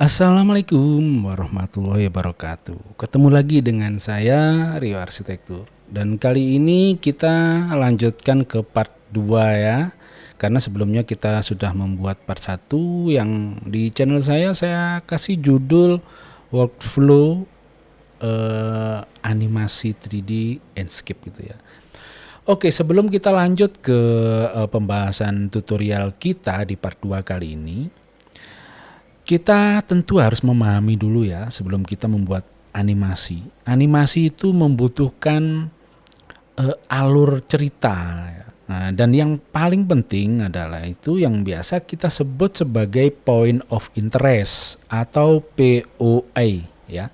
Assalamualaikum warahmatullahi wabarakatuh. Ketemu lagi dengan saya Rio Arsitektur. Dan kali ini kita lanjutkan ke part 2 ya. Karena sebelumnya kita sudah membuat part 1 yang di channel saya kasih judul workflow animasi 3D Enscape gitu ya. Oke, sebelum kita lanjut ke pembahasan tutorial kita di part 2 kali ini, kita tentu harus memahami dulu ya sebelum kita membuat animasi. Animasi itu membutuhkan alur cerita ya. Nah, dan yang paling penting adalah itu yang biasa kita sebut sebagai point of interest atau POI ya.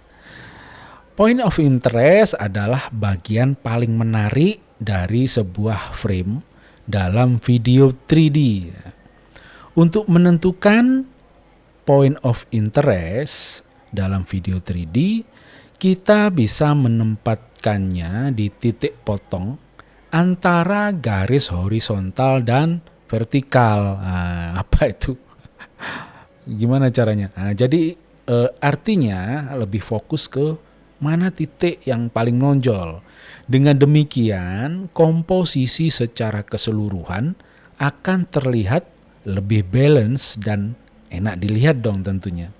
Point of interest adalah bagian paling menarik dari sebuah frame dalam video 3D ya. Untuk menentukan point of interest dalam video 3D, kita bisa menempatkannya di titik potong antara garis horizontal dan vertikal. Nah, apa itu? Gimana caranya? Nah, jadi artinya lebih fokus ke mana titik yang paling menonjol. Dengan demikian, komposisi secara keseluruhan akan terlihat lebih balance dan enak dilihat dong tentunya.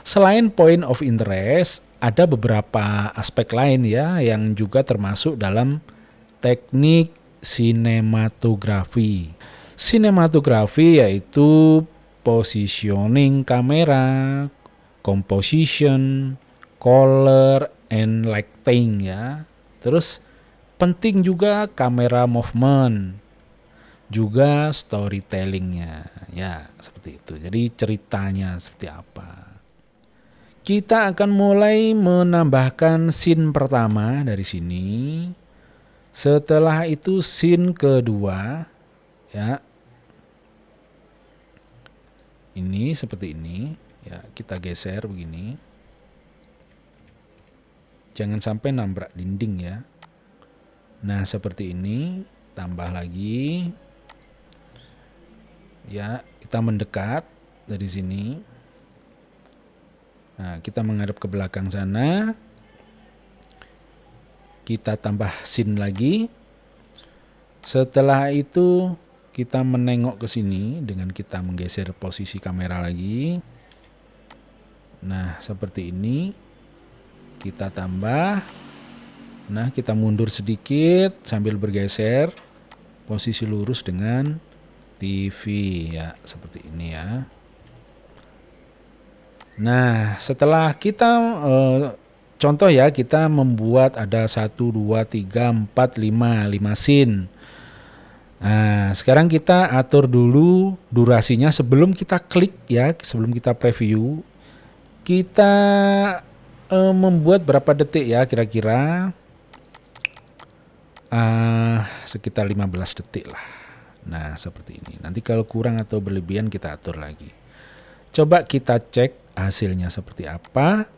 Selain point of interest, ada beberapa aspek lain ya yang juga termasuk dalam teknik sinematografi. Sinematografi yaitu positioning kamera, composition, color, and lighting ya. Terus penting juga kamera movement, juga storytellingnya ya seperti itu. Jadi ceritanya seperti apa. Kita akan mulai menambahkan scene pertama dari sini. Setelah itu scene kedua ya. Ini seperti ini ya, kita geser begini. Jangan sampai nabrak dinding ya. Nah, seperti ini, tambah lagi. Ya, kita mendekat dari sini. Nah, kita menghadap ke belakang sana. Kita tambah scene lagi. Setelah itu kita menengok ke sini dengan kita menggeser posisi kamera lagi. Nah, seperti ini. Kita tambah. Nah, kita mundur sedikit sambil bergeser posisi lurus dengan TV ya, seperti ini ya. Nah, setelah kita contoh ya, kita membuat ada 1, 2, 3, 4, 5 scene. Nah, sekarang kita atur dulu durasinya sebelum kita klik ya, sebelum kita preview. Kita membuat berapa detik ya kira-kira? Sekitar 15 detik lah. Nah, seperti ini. Nanti kalau kurang atau berlebihan kita atur lagi. Coba kita cek hasilnya seperti apa.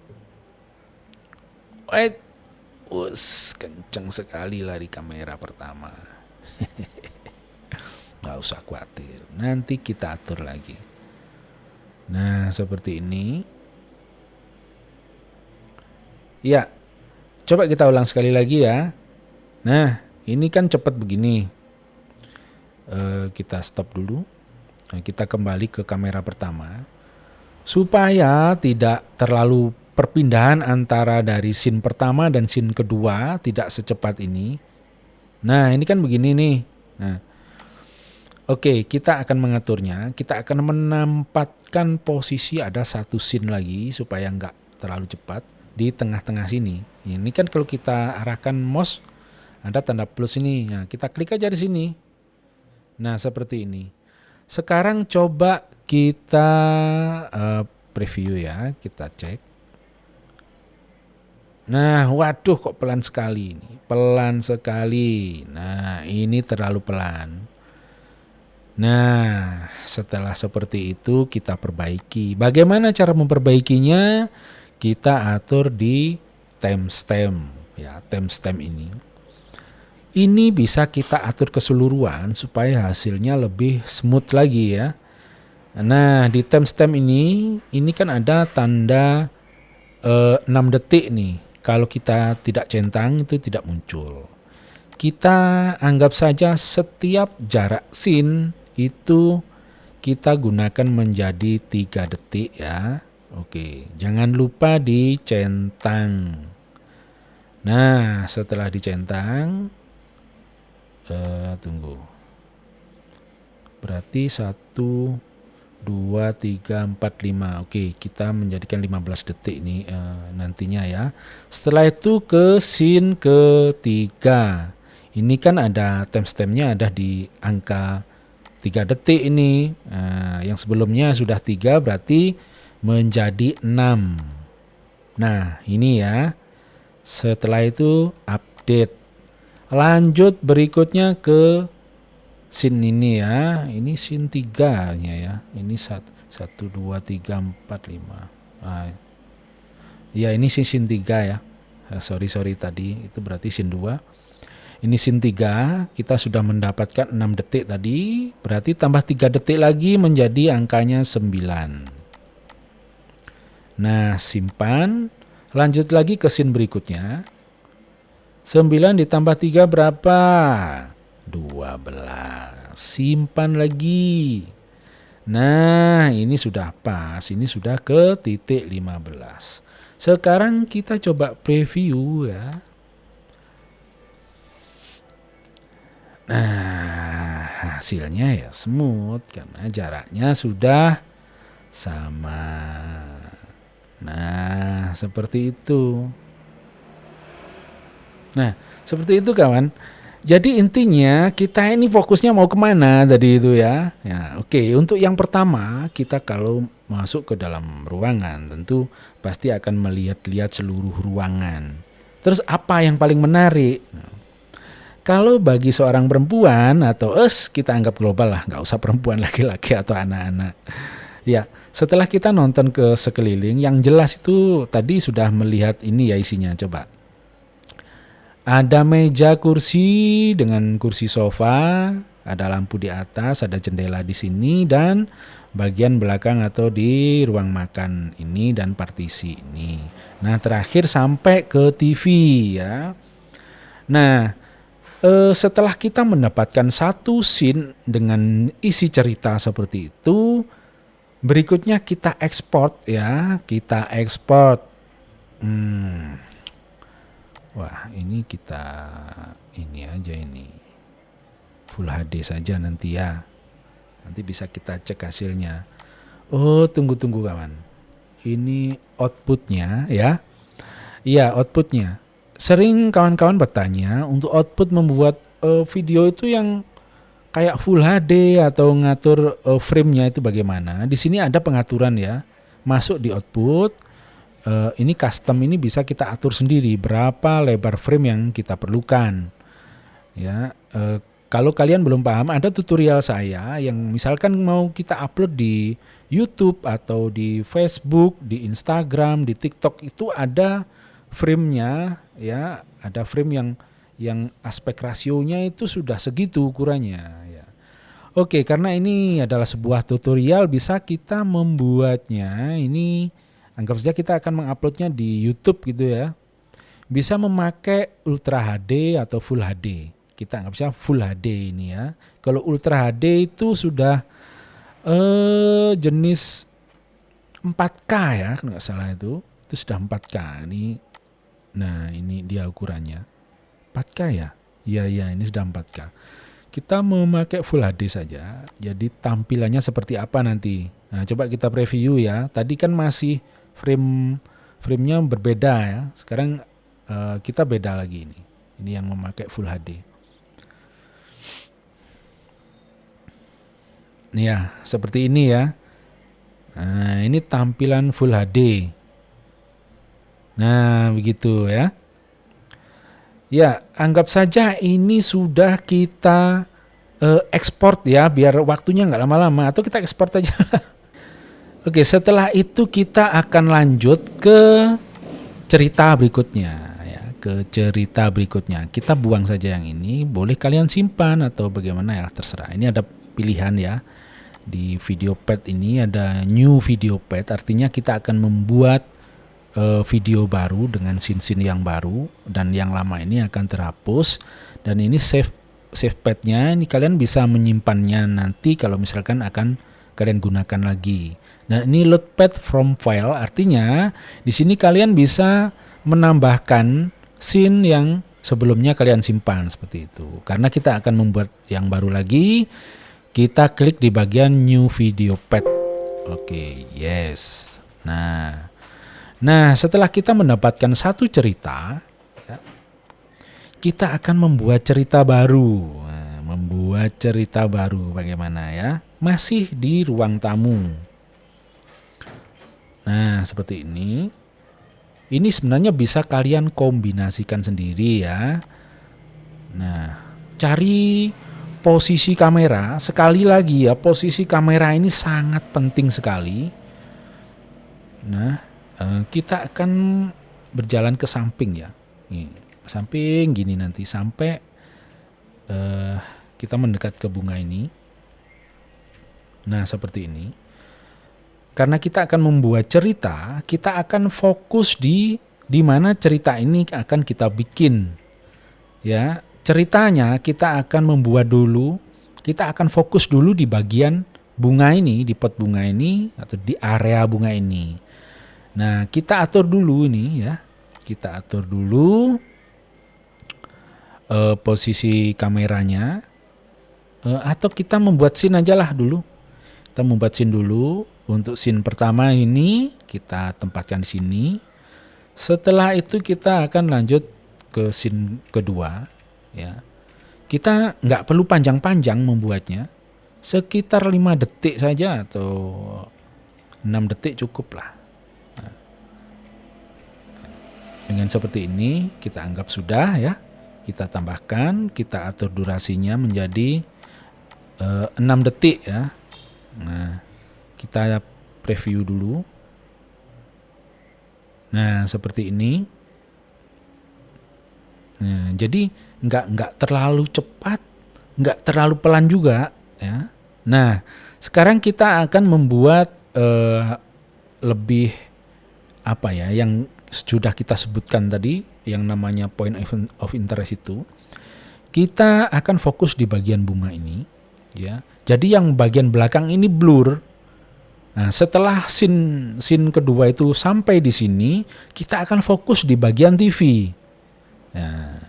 Wait. Kenceng sekali lari kamera pertama. Nggak usah khawatir. Nanti kita atur lagi. Nah, seperti ini. Ya. Coba kita ulang sekali lagi ya. Nah, ini kan cepat begini. Kita stop dulu. Nah, kita kembali ke kamera pertama. Supaya tidak terlalu perpindahan antara dari scene pertama dan scene kedua tidak secepat ini. Nah, ini kan begini nih. Nah, oke, kita akan mengaturnya. Kita akan menempatkan posisi ada satu scene lagi supaya nggak terlalu cepat di tengah-tengah sini. Ini kan kalau kita arahkan mouse ada tanda plus ini. Nah, kita klik aja di sini. Nah, seperti ini. Sekarang coba kita preview ya, kita cek. Nah, waduh kok pelan sekali ini. Pelan sekali. Nah, ini terlalu pelan. Nah, setelah seperti itu kita perbaiki. Bagaimana cara memperbaikinya? Kita atur di timestamp ya, timestamp ini. Ini bisa kita atur keseluruhan supaya hasilnya lebih smooth lagi ya. Nah, di timestamp ini kan ada tanda 6 detik nih. Kalau kita tidak centang itu tidak muncul. Kita anggap saja setiap jarak scene itu kita gunakan menjadi 3 detik ya. Oke, jangan lupa dicentang. Nah, setelah dicentang, tunggu. Berarti 1, 2, 3, 4, 5. Oke, kita menjadikan 15 detik nih nantinya ya. Setelah itu ke scene ketiga. Ini kan ada timestampnya ada di angka 3 detik ini. Yang sebelumnya sudah 3 berarti menjadi 6. Nah, ini ya. Setelah itu update. Lanjut berikutnya ke scene ini ya. Ini scene 3-nya ya. Ini 1, 2, 3, 4, 5. Ya, ini scene 3 ya. Sorry tadi. Itu berarti scene 2. Ini scene 3, kita sudah mendapatkan 6 detik tadi, berarti tambah 3 detik lagi menjadi angkanya 9. Nah, simpan, lanjut lagi ke scene berikutnya. 9 ditambah 3 berapa? 12. Simpan lagi. Nah, ini sudah pas, ini sudah ke titik 15. Sekarang kita coba preview ya. Nah, hasilnya ya smooth karena jaraknya sudah sama. Nah, seperti itu. Nah, seperti itu kawan. Jadi intinya kita ini fokusnya mau kemana tadi itu ya. Ya, oke. Untuk yang pertama, kita kalau masuk ke dalam ruangan tentu pasti akan melihat-lihat seluruh ruangan. Terus apa yang paling menarik? Kalau bagi seorang perempuan atau kita anggap global lah, nggak usah perempuan, laki-laki atau anak-anak. Ya, setelah kita nonton ke sekeliling, yang jelas itu tadi sudah melihat ini ya isinya. Coba. Ada meja kursi dengan kursi sofa, ada lampu di atas, ada jendela di sini dan bagian belakang atau di ruang makan ini dan partisi ini. Nah, terakhir sampai ke TV ya. Nah, setelah kita mendapatkan satu scene dengan isi cerita seperti itu, berikutnya kita ekspor ya, kita ekspor. Wah, ini kita ini aja ini Full HD saja nanti ya. Nanti bisa kita cek hasilnya. Oh, tunggu kawan. Ini outputnya ya. Iya, outputnya. Sering kawan-kawan bertanya untuk output membuat video itu yang kayak Full HD atau ngatur frame-nya itu bagaimana. Di sini ada pengaturan ya. Masuk di output, ini custom ini bisa kita atur sendiri berapa lebar frame yang kita perlukan. Ya, kalau kalian belum paham, ada tutorial saya yang misalkan mau kita upload di YouTube atau di Facebook, di Instagram, di TikTok itu ada frame-nya ya, ada frame yang aspek rasionya itu sudah segitu ukurannya ya. Oke, karena ini adalah sebuah tutorial bisa kita membuatnya ini anggap saja kita akan menguploadnya di YouTube gitu ya. Bisa memakai Ultra HD atau Full HD. Kita anggap saja Full HD ini ya. Kalau Ultra HD itu sudah jenis 4K ya, kalau nggak salah itu sudah 4K ini. Nah, ini dia ukurannya. 4K ya? Iya, ini sudah 4K. Kita memakai Full HD saja. Jadi tampilannya seperti apa nanti? Nah, coba kita preview ya. Tadi kan masih frame-nya berbeda ya. Sekarang kita beda lagi ini. Ini yang memakai Full HD. Nih ya, seperti ini ya. Nah, ini tampilan Full HD. Nah, begitu ya. Ya, anggap saja ini sudah kita ekspor ya, biar waktunya nggak lama-lama. Atau kita ekspor aja. Oke, setelah itu kita akan lanjut ke cerita berikutnya. Ya, ke cerita berikutnya. Kita buang saja yang ini. Boleh kalian simpan atau bagaimana ya, terserah. Ini ada pilihan ya. Di video pad ini ada new video pad, artinya kita akan membuat video baru dengan scene-scene yang baru, dan yang lama ini akan terhapus. Dan ini save padnya, ini kalian bisa menyimpannya nanti kalau misalkan akan kalian gunakan lagi. Dan ini load pad from file, artinya di sini kalian bisa menambahkan scene yang sebelumnya kalian simpan seperti itu. Karena kita akan membuat yang baru lagi, kita klik di bagian new video pad. Oke, yes. Nah, setelah kita mendapatkan satu cerita, ya, kita akan membuat cerita baru. Nah, membuat cerita baru bagaimana ya? Masih di ruang tamu. Nah, seperti ini. Ini sebenarnya bisa kalian kombinasikan sendiri ya. Nah, cari posisi kamera. Sekali lagi ya, posisi kamera ini sangat penting sekali. Nah, kita akan berjalan ke samping ya. Nih, samping gini nanti sampai kita mendekat ke bunga ini. Nah, seperti ini. Karena kita akan membuat cerita, kita akan fokus di mana cerita ini akan kita bikin. Ya, ceritanya kita akan membuat dulu, kita akan fokus dulu di bagian bunga ini, di pot bunga ini atau di area bunga ini. Nah, kita atur dulu ini ya. Kita atur dulu posisi kameranya, atau kita membuat scene aja lah dulu. Kita membuat scene dulu. Untuk scene pertama ini kita tempatkan di sini. Setelah itu kita akan lanjut ke scene kedua ya. Kita nggak perlu panjang-panjang membuatnya. Sekitar 5 detik saja atau 6 detik cukup lah. Dengan seperti ini kita anggap sudah ya. Kita tambahkan, kita atur durasinya menjadi 6 detik ya. Nah, kita preview dulu. Nah, seperti ini. Nah, jadi nggak terlalu cepat, nggak terlalu pelan juga ya. Nah, sekarang kita akan membuat lebih apa ya, yang sudah kita sebutkan tadi, yang namanya point of interest itu. Kita akan fokus di bagian bunga ini ya. Jadi yang bagian belakang ini blur. Nah, setelah scene kedua itu sampai di sini, kita akan fokus di bagian TV.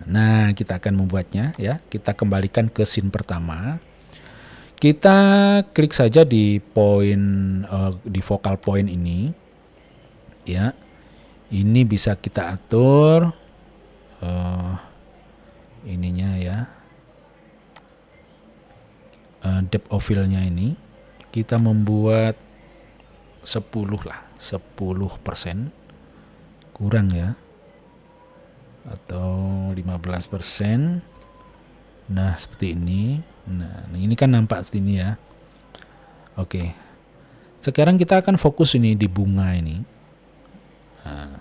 Nah, kita akan membuatnya ya. Kita kembalikan ke scene pertama. Kita klik saja di di focal point ini. Ya. Ini bisa kita atur ininya ya. Depth of field-nya ini kita membuat 10 lah, 10% kurang ya, atau 15%. Nah, seperti ini. Nah, ini kan nampak seperti ini ya. Oke. Sekarang kita akan fokus ini di bunga ini. Nah,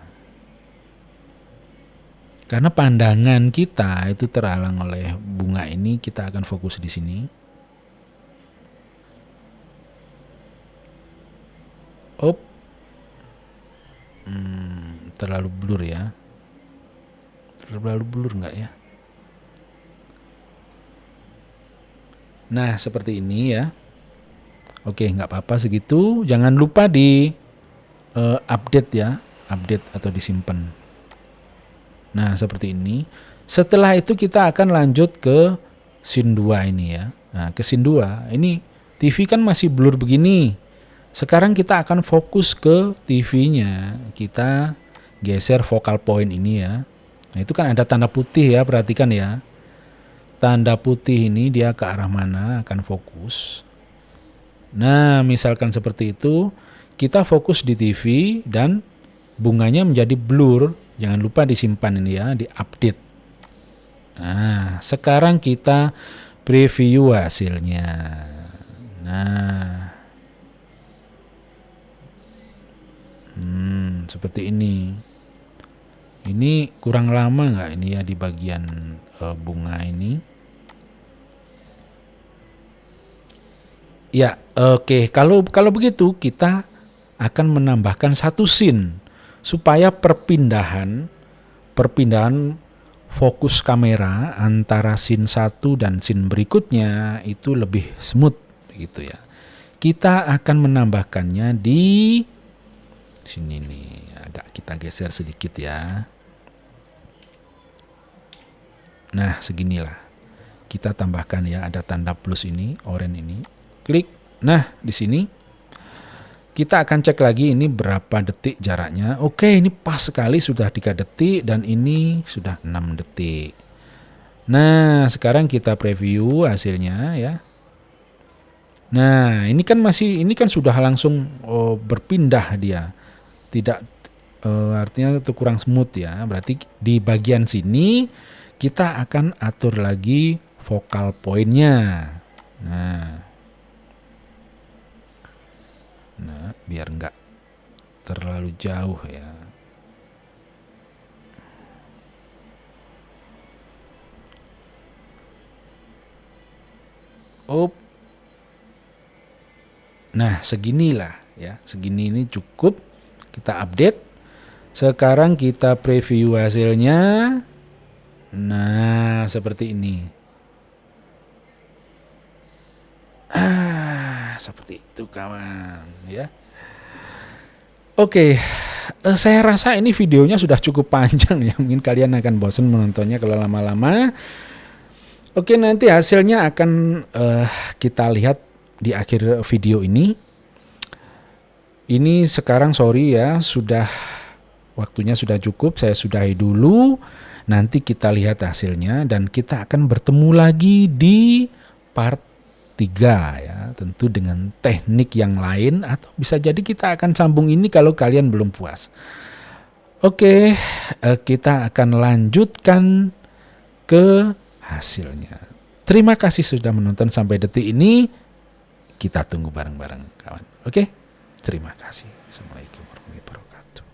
karena pandangan kita itu terhalang oleh bunga ini, kita akan fokus di sini. Terlalu blur ya. Terlalu blur enggak ya? Nah, seperti ini ya. Oke, nggak apa-apa segitu. Jangan lupa di update ya. Update atau disimpan. Nah, seperti ini. Setelah itu kita akan lanjut ke scene 2 ini ya. Nah, ke scene 2. Ini TV kan masih blur begini. Sekarang kita akan fokus ke TV-nya. Kita geser focal point ini ya. Nah, itu kan ada tanda putih ya, perhatikan ya. Tanda putih ini dia ke arah mana akan fokus. Nah, misalkan seperti itu, kita fokus di TV dan bunganya menjadi blur. Jangan lupa disimpan ini ya, di update. Nah, sekarang kita preview hasilnya. Nah, seperti ini. Ini kurang lama nggak ini ya di bagian bunga ini? Ya, oke. Kalau begitu kita akan menambahkan satu scene supaya perpindahan fokus kamera antara scene satu dan scene berikutnya itu lebih smooth gitu ya. Kita akan menambahkannya di sini nih. Agak kita geser sedikit ya. Nah, seginilah. Kita tambahkan ya, ada tanda plus ini, oranye ini. Klik. Nah, di sini kita akan cek lagi ini berapa detik jaraknya. Oke, ini pas sekali sudah 3 detik dan ini sudah 6 detik. Nah, sekarang kita preview hasilnya ya. Nah, ini kan sudah langsung berpindah dia. Tidak artinya itu kurang smooth ya. Berarti di bagian sini kita akan atur lagi focal point-nya. Nah, biar nggak terlalu jauh ya. Nah, seginilah ya. Segini ini cukup. Kita update. Sekarang kita preview hasilnya. Nah, seperti ini. Seperti itu kawan ya. Oke, saya rasa ini videonya sudah cukup panjang ya. Mungkin kalian akan bosan menontonnya kalau lama-lama. Oke, nanti hasilnya akan kita lihat di akhir video ini. Ini sekarang sorry ya, waktunya sudah cukup. Saya sudahi dulu. Nanti kita lihat hasilnya dan kita akan bertemu lagi di part 3 ya, tentu dengan teknik yang lain atau bisa jadi kita akan sambung ini kalau kalian belum puas. Oke, kita akan lanjutkan ke hasilnya. Terima kasih sudah menonton sampai detik ini. Kita tunggu bareng-bareng kawan. Oke, terima kasih. Assalamualaikum warahmatullahi wabarakatuh.